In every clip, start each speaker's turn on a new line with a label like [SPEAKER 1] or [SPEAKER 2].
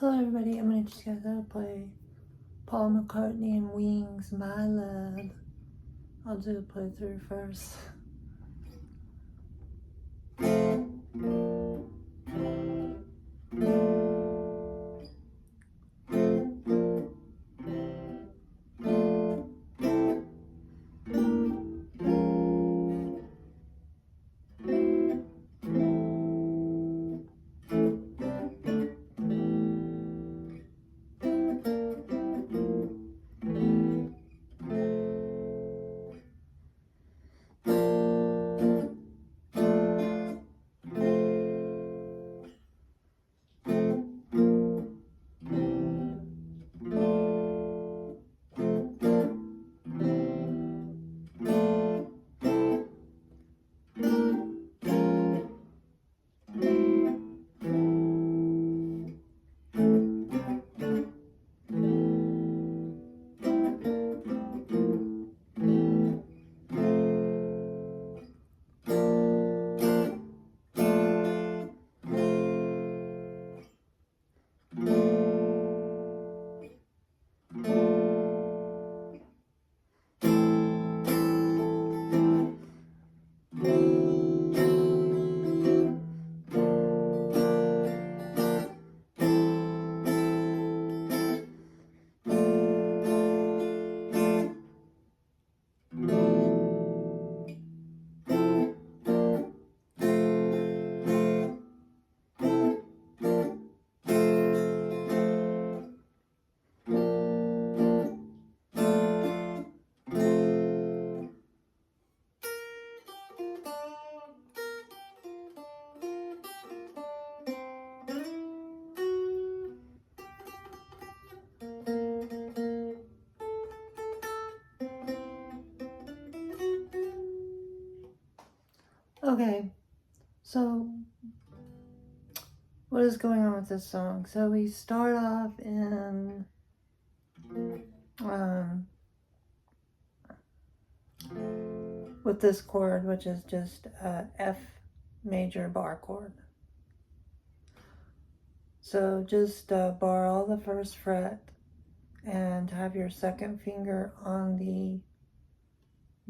[SPEAKER 1] Hello everybody, I'm going to teach you guys how to play Paul McCartney&Wings, My Love. I'll do the playthrough first. Okay, so what is going on with this song? So we start off in with this chord, which is just a F major bar chord. So just bar all the first fret and have your second finger on the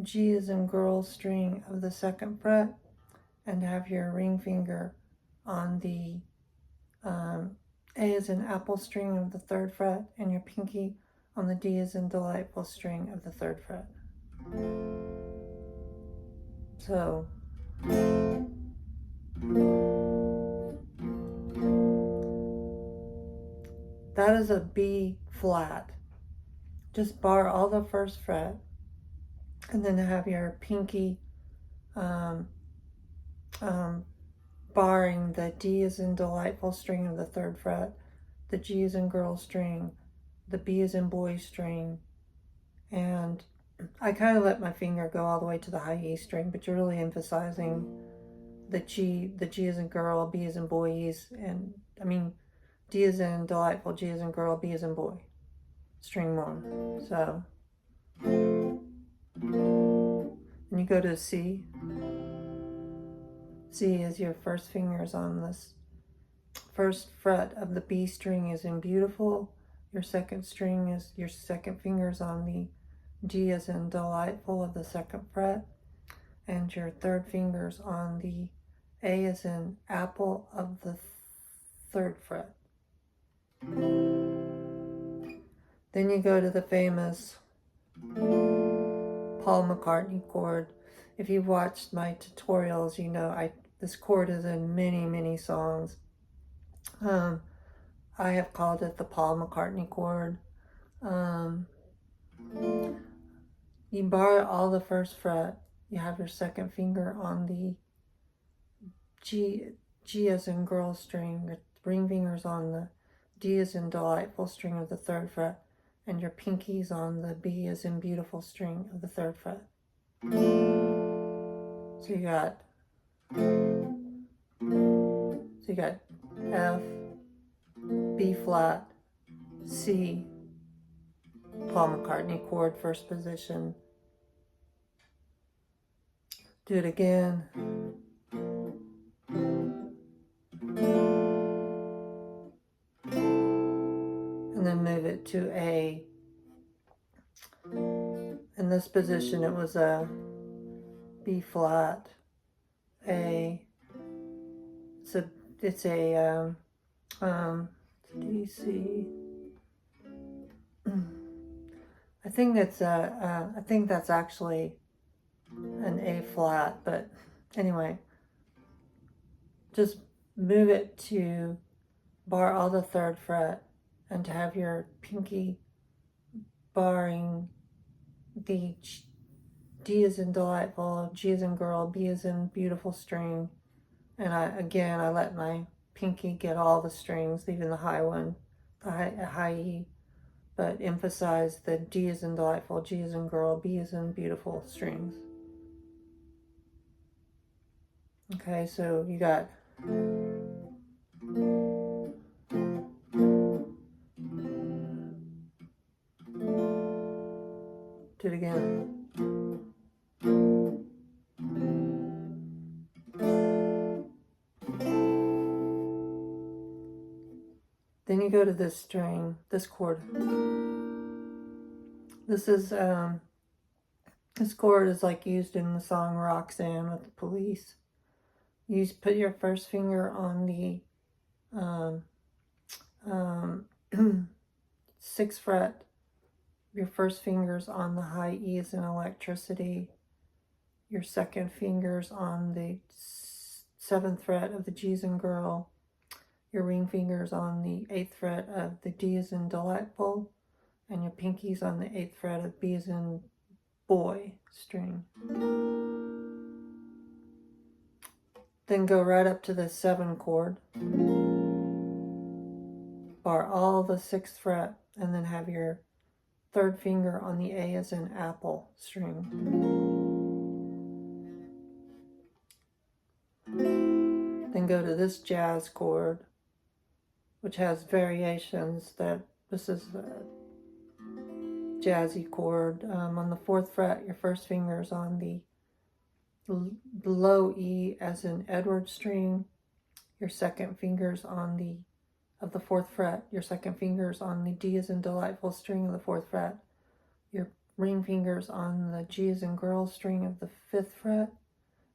[SPEAKER 1] G as in girl string of the second fret, and have your ring finger on the A as in apple string of the third fret, and your pinky on the D as in delightful string of the third fret. So that is a B flat. Just bar all the first fret, and then have your pinky barring the D as in delightful string of the third fret, the G as in girl string, the B as in boy string, and I kind of let my finger go all the way to the high E string, but you're really emphasizing the G as in girl, B as in boy, D as in delightful, G as in girl, B as in boy, string 1. So, and you go to C. C is your first fingers on this first fret of the B string is in beautiful. Your second string is your second fingers on the G as in delightful of the second fret, and your third fingers on the A as in apple of the third fret. Then you go to the famous Paul McCartney chord. If you've watched my tutorials, you know this chord is in many songs. I have called it the Paul McCartney chord. You bar all the first fret. You have your second finger on the G as in girl string, your ring fingers on the D as in delightful string of the third fret, and your pinkies on the B as in beautiful string of the third fret. So you got F, B flat, C, Paul McCartney chord, first position. Do it again. and then move it to A. In this position, it was a B flat, A. It's a D, C. I think that's actually an A flat, but anyway, just move it to bar all the 3rd fret and to have your pinky barring the D as in delightful, G as in girl, B as in beautiful string. And I let my pinky get all the strings, even the high one, the high E, but emphasize the D as in delightful, G as in girl, B as in beautiful strings. Okay, so you got do it again. Then you go to this string, this chord. This chord is like used in the song Roxanne with the Police. You put your first finger on the 6th fret. Your first finger's on the high E's in electricity. Your 2nd finger's on the 7th fret of the G's in girl. Your ring finger's on the 8th fret of the D as in delightful. And your pinky's on the 8th fret of B as in boy string. Then go right up to the 7 chord. Bar all the 6th fret and then have your 3rd finger on the A as in apple string. Then go to this jazz chord, which has variations. This is the jazzy chord. On the 4th fret, your first finger is on the low E as in Edward string. Your 2nd finger's on the 4th fret. Your 2nd finger's on the D as in delightful string of the 4th fret. Your ring finger's on the G as in girl string of the 5th fret.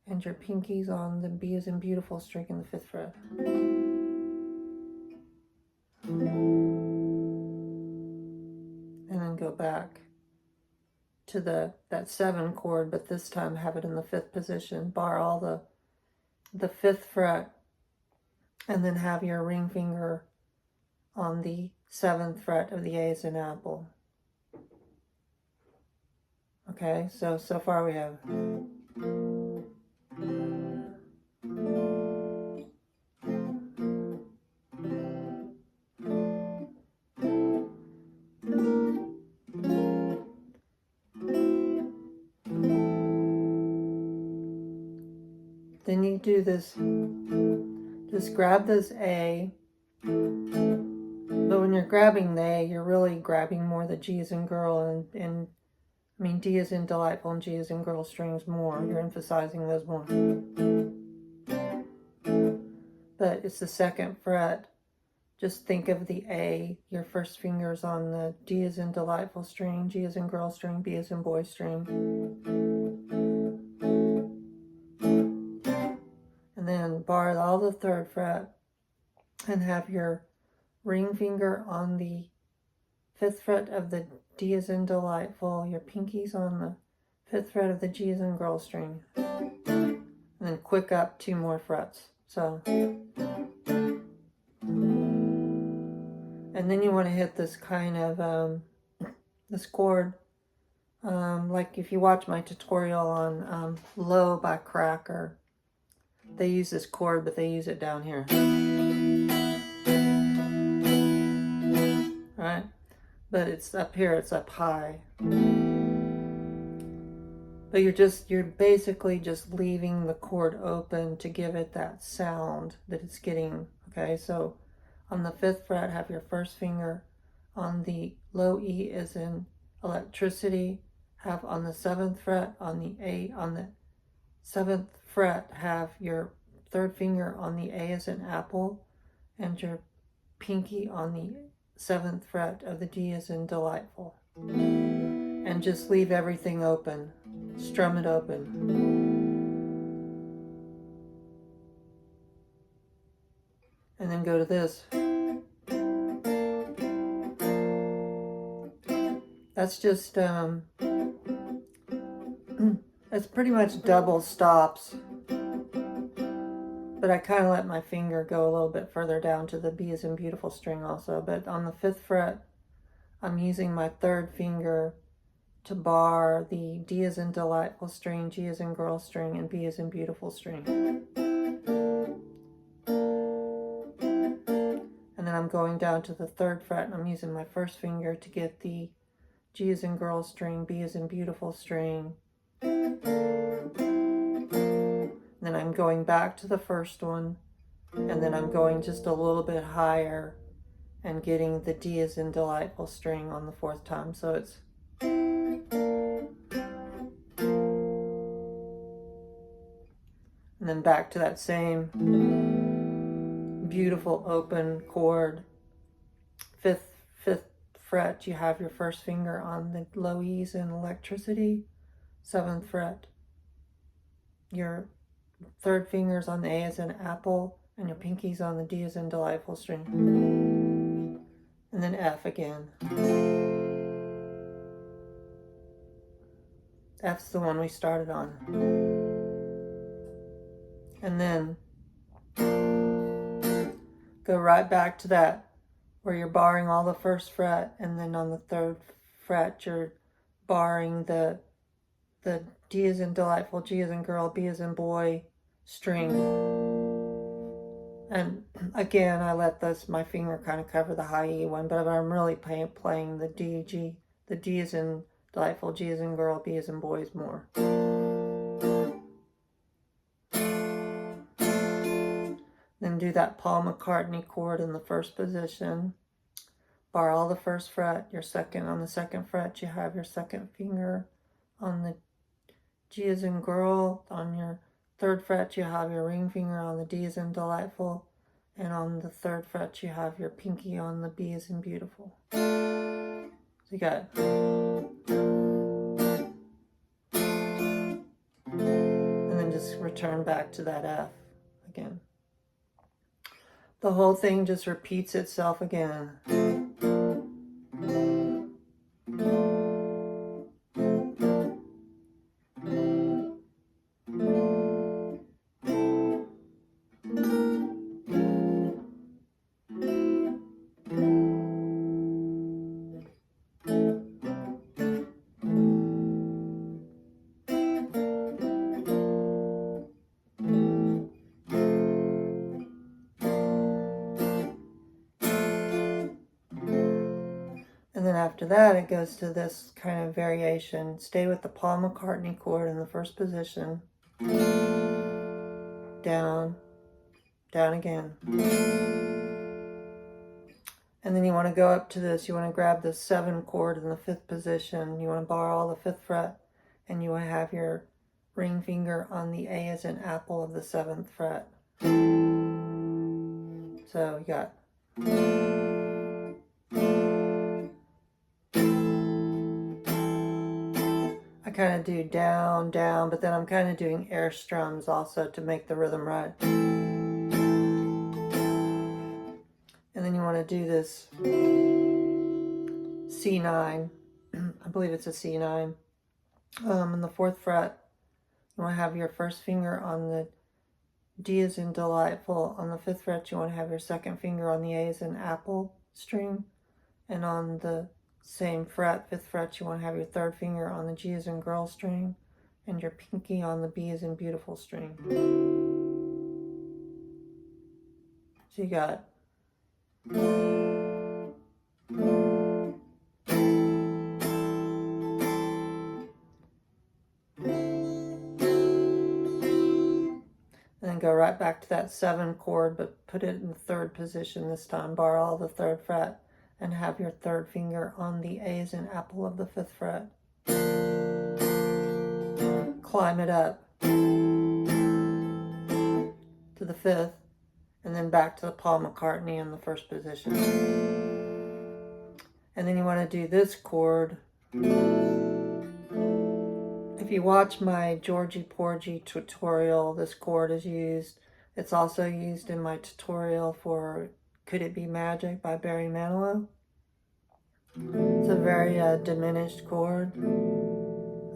[SPEAKER 1] And your pinky's on the B as in beautiful string in the 5th fret. And then go back to that 7 chord, but this time have it in the 5th position. Bar all the 5th fret, and then have your ring finger on the 7th fret of the A as in apple. Okay, so far we have then you do this, just grab this A, but when you're grabbing the A, you're really grabbing more the G as in girl and I mean D as in delightful and G as in girl strings more. You're emphasizing those more. But it's the 2nd fret. Just think of the A, your first finger's on the D as in delightful string, G as in girl string, B as in boy string. And then bar all the 3rd fret and have your ring finger on the 5th fret of the D as in delightful, your pinky's on the 5th fret of the G as in girl string. And then quick up 2 more frets. So, and then you want to hit this kind of, this chord, like if you watch my tutorial on Low by Cracker, they use this chord, but they use it down here. Right? But it's up here, it's up high. But you're basically just leaving the chord open to give it that sound that it's getting. Okay, so on the 5th fret, have your first finger on the low E as in electricity. Have on the 7th fret, on the 7th fret, have your 3rd finger on the A as in apple, and your pinky on the 7th fret of the D as in delightful. And just leave everything open. Strum it open. And then go to this. That's just, that's pretty much double stops. But I kind of let my finger go a little bit further down to the B as in beautiful string also. But on the 5th fret, I'm using my 3rd finger to bar the D as in delightful string, G as in girl string, and B as in beautiful string. And then I'm going down to the 3rd fret, and I'm using my 1st finger to get the G as in girl string, B as in beautiful string. Then I'm going back to the 1st one, and then I'm going just a little bit higher and getting the D as in delightful string on the 4th time. So it's and then back to that same beautiful open chord. 5th fret, you have your 1st finger on the low E's in electricity. 7th fret, your 3rd finger's on the A as in apple, and your pinky's on the D as in delightful string. And then F again. F's the one we started on. And then go right back to that where you're barring all the 1st fret, and then on the 3rd fret you're barring the D as in delightful, G as in girl, B as in boy string. And again, I let my finger kind of cover the high E one, but I'm really playing the D, G, the D as in delightful, G as in girl, B as in boys more. Then do that Paul McCartney chord in the 1st position. Bar all the 1st fret, on the 2nd fret, you have your 2nd finger on the G as in girl. On your 3rd fret, you have your ring finger on the D as in delightful. And on the 3rd fret, you have your pinky on the B as in beautiful. So you got. And then just return back to that F again. The whole thing just repeats itself again. And then after that, it goes to this kind of variation. Stay with the Paul McCartney chord in the 1st position. Down, down again. And then you want to go up to this. You want to grab the 7 chord in the 5th position. You want to bar all the 5th fret. And you want to have your ring finger on the A as in apple of the 7th fret. So you got. I kind of do down, down, but then I'm kind of doing air strums also to make the rhythm right. And then you want to do this C9. I believe it's a C9. In the 4th fret, you want to have your 1st finger on the D as in delightful. On the 5th fret, you want to have your 2nd finger on the A as in apple string. And on the same fret, 5th fret, you want to have your 3rd finger on the G as in girl string, and your pinky on the B as in beautiful string. So you got. And then go right back to that 7 chord, but put it in the 3rd position this time. Bar all the 3rd fret and have your 3rd finger on the A as in apple of the 5th fret. Climb it up to the 5th, and then back to the Paul McCartney in the 1st position. And then you want to do this chord. If you watch my Georgie Porgy tutorial, this chord is used. It's also used in my tutorial for Could It Be Magic by Barry Manilow. It's a very diminished chord.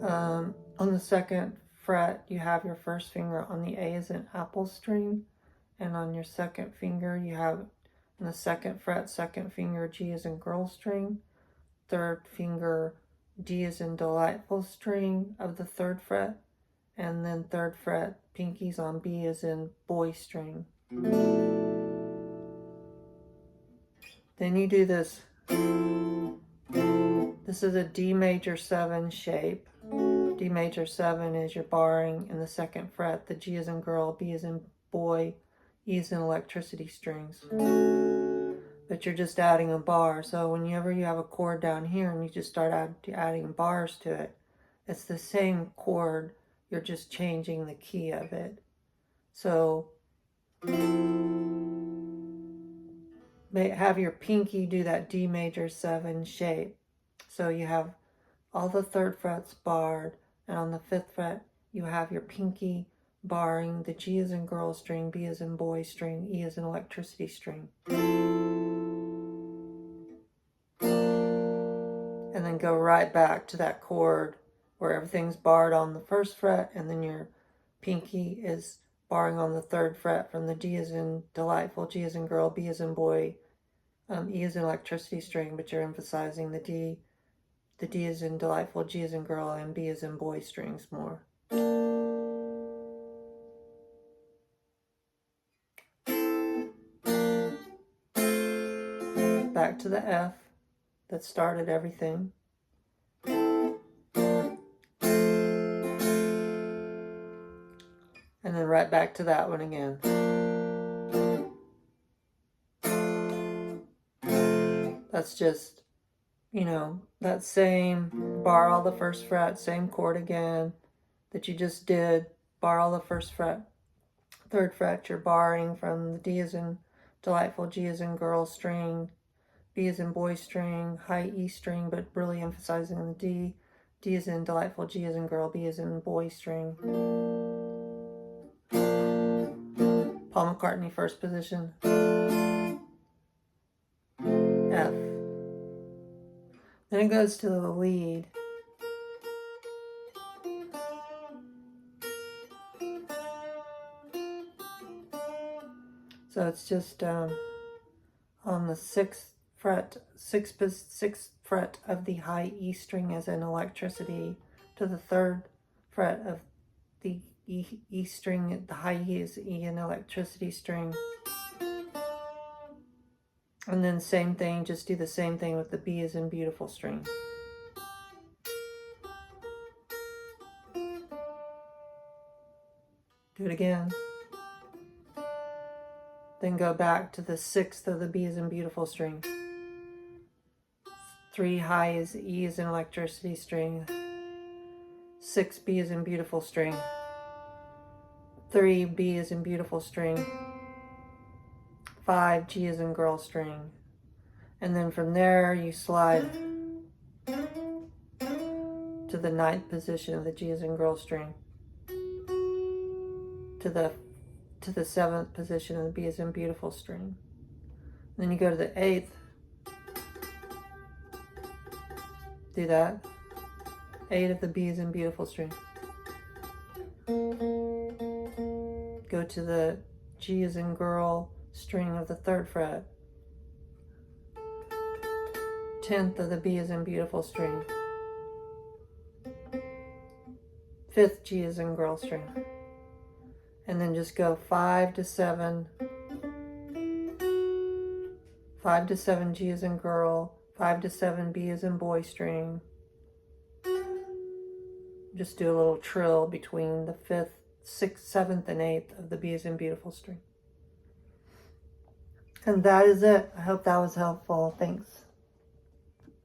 [SPEAKER 1] On the second fret, you have your first finger on the A as in apple string, and on your second finger, you have on the second fret, second finger, G as in girl string, third finger, D as in delightful string of the third fret, and then third fret, pinkies on B as in boy string. Then you do this. This is a D major 7 shape. D major 7 is your barring in the second fret, the G as in girl, B as in boy, E as in electricity strings. But you're just adding a bar. So whenever you have a chord down here and you just start adding bars to it, it's the same chord, you're just changing the key of it. So have your pinky do that D major 7 shape. So you have all the third frets barred, and on the fifth fret you have your pinky barring the G as in girl string, B as in boy string, E as in electricity string. And then go right back to that chord where everything's barred on the first fret, and then your pinky is barring on the third fret from the D as in delightful, G as in girl, B as in boy, E as in electricity string, but you're emphasizing the D as in delightful, G as in girl, and B as in boy strings more. Back to the F that started everything. And then right back to that one again. That's just, you know, that same bar all the first fret, same chord again that you just did, bar all the first fret. Third fret, you're barring from the D as in delightful, G as in girl string, B as in boy string, high E string, but really emphasizing the D. D as in delightful, G as in girl, B as in boy string. Paul McCartney, first position. F. Then it goes to the lead. So it's just on the sixth fret of the high E string as in electricity, to the third fret of the E string, the high E is E in electricity string. And then same thing, just do the same thing with the B as in beautiful string. Do it again. Then go back to the sixth of the B as in beautiful string. 3 high is E as in electricity string. 6 B as in beautiful string. 3 B as in beautiful string. 5 G as in girl string. And then from there you slide to the 9th position of the G as in girl string. To the 7th position of the B as in beautiful string. Then you go to the 8th. Do that. 8 of the B as in beautiful string. Go to the G as in girl string of the 3rd fret. 10th of the B as in beautiful string. 5th G as in girl string. And then just go 5 to 7. 5 to 7 G as in girl. 5 to 7 B as in boy string. Just do a little trill between the 5th, 6th, 7th, and 8th of the B as in beautiful string. And that is it. I hope that was helpful. Thanks.